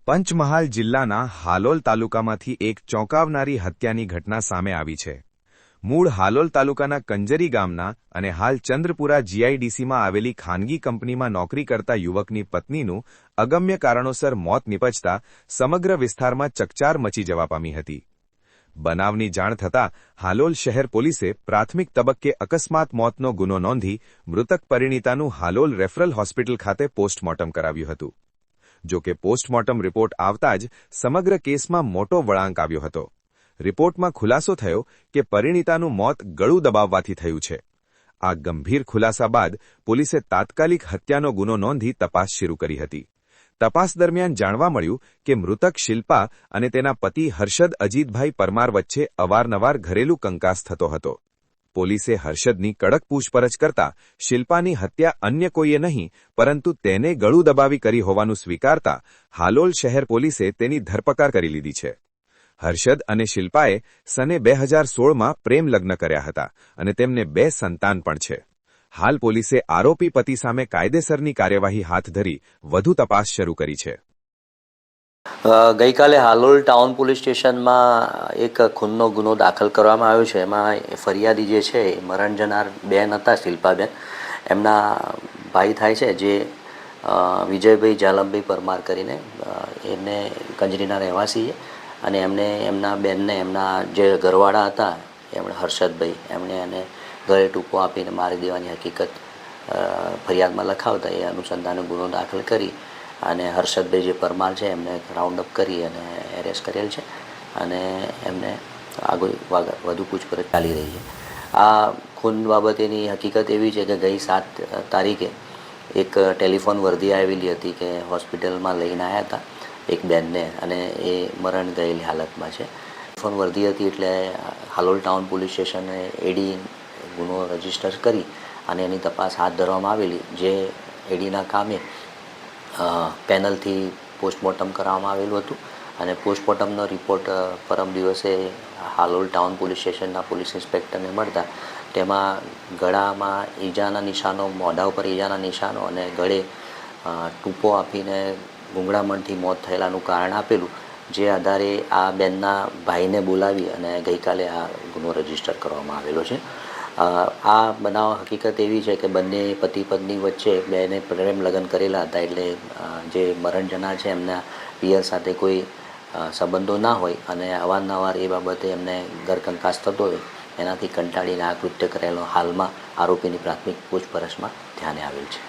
પંચમહાલ જિલ્લાના હાલોલ તાલુકામાંથી એક ચોંકાવનારી હત્યાની ઘટના સામે આવી છે। મૂળ હાલોલ તાલુકાના કંજરી ગામના અને હાલ ચંદ્રપુરા જીઆઈડીસીમાં આવેલી ખાનગી કંપનીમાં નોકરી કરતા યુવકની પત્નીનું અગમ્ય કારણોસર મોત નિપજતા સમગ્ર વિસ્તારમાં ચકચાર મચી જવા પામી હતી। બનાવની જાણ થતાં હાલોલ શહેર પોલીસે પ્રાથમિક તબક્કે અકસ્માત મોતનો ગુનો નોંધી મૃતક પરિણીતાનું હાલોલ રેફરલ હોસ્પિટલ ખાતે પોસ્ટમોર્ટમ કરાવ્યું હતું। જો કે પોસ્ટમોર્ટમ રિપોર્ટ આવતા જ સમગ્ર કેસમાં મોટો વળાંક આવ્યો હતો। રિપોર્ટમાં ખુલાસો થયો કે પરિણીતાનું મોત ગળું દબાવવાથી થયું છે। આ ગંભીર ખુલાસા બાદ પોલીસે તાત્કાલિક હત્યાનો ગુનો નોંધી તપાસ શરૂ કરી હતી। તપાસ દરમિયાન જાણવા મળ્યું કે મૃતક શિલ્પા અને તેના પતિ હર્ષદ અજીતભાઈ પરમાર વચ્ચે અવારનવાર ઘરેલું કંકાસ થતો હતો। પોલીસે હર્ષદની કડક પૂછપરછ કરતા શિલ્પાની હત્યા અન્ય કોઈએ નહીં પરંતુ તેને ગળું દબાવી કરી હોવાનું સ્વીકારતા હાલોલ શહેર પોલીસે તેની ધરપકડ કરી લીધી છે। હર્ષદ અને શિલ્પાએ સને 2016માં પ્રેમ લગ્ન કર્યા હતા અને તેમને 2 સંતાન પણ છે। હાલ પોલીસે આરોપી પતિ સામે કાયદેસરની કાર્યવાહી હાથ ધરી વધુ તપાસ શરૂ કરી છે। ગઈકાલે હાલોલ ટાઉન પોલીસ સ્ટેશનમાં એક ખૂનનો ગુનો દાખલ કરવામાં આવ્યો છે। એમાં ફરિયાદી જે છે એ મરણ જનાર બેન હતા, શિલ્પાબેન, એમના ભાઈ થાય છે જે વિજયભાઈ જાલમભાઈ પરમાર કરીને, એમને કંજરીના રહેવાસી છે અને એમને એમના બેનને એમના જે ઘરવાળા હતા એમણે હર્ષદભાઈ એમણે એને ગળે ટૂંપો આપીને મારી દેવાની હકીકત ફરિયાદમાં લખાવતા એ અનુસંધાને ગુનો દાખલ કરી અને હર્ષદભાઈ જે પરમાર છે એમને રાઉન્ડ અપ કરી અને એરેસ્ટ કરેલ છે અને એમને આગળ વધુ પૂછપરછ ચાલી રહી છે। આ ખૂન બાબતેની હકીકત એવી છે કે ગઈ 7 તારીખે એક ટેલિફોન વર્દી આવેલી હતી કે હોસ્પિટલમાં લઈને આવ્યા હતા એક બેનને અને એ મરણ ગયેલી હાલતમાં છે। ટેલિફોન વર્દી હતી એટલે હાલોલ ટાઉન પોલીસ સ્ટેશને એડી ગુનો રજીસ્ટર કરી અને એની તપાસ હાથ ધરવામાં આવેલી। જે એડીના કામે પેનલથી પોસ્ટમોર્ટમ કરવામાં આવેલું હતું અને પોસ્ટમોર્ટમનો રિપોર્ટ પરમ દિવસે હાલોલ ટાઉન પોલીસ સ્ટેશનના પોલીસ ઇન્સ્પેક્ટરને મળતા તેમાં ગળામાં ઈજાના નિશાનો, મોઢા ઉપર ઈજાના નિશાનો અને ગળે ટૂંપો આપીને ગૂંગળામણથી મોત થયેલાનું કારણ આપેલું। જે આધારે આ બેનના ભાઈને બોલાવી અને ગઈકાલે આ ગુનો રજીસ્ટર કરવામાં આવેલો છે। આ બનાવ હકીકત એવી છે કે બંને પતિ પત્ની વચ્ચે બેને પ્રેમ લગ્ન કરેલા હતા એટલે જે મરણ જનાર છે એમના પિયર સાથે કોઈ સંબંધો ના હોય અને અવારનવાર એ બાબતે એમને ઘરકંકાસ થતો હોય, એનાથી કંટાળીને આ કૃત્ય કરેલો હાલમાં આરોપીની પ્રાથમિક પૂછપરછમાં ધ્યાને આવેલ છે।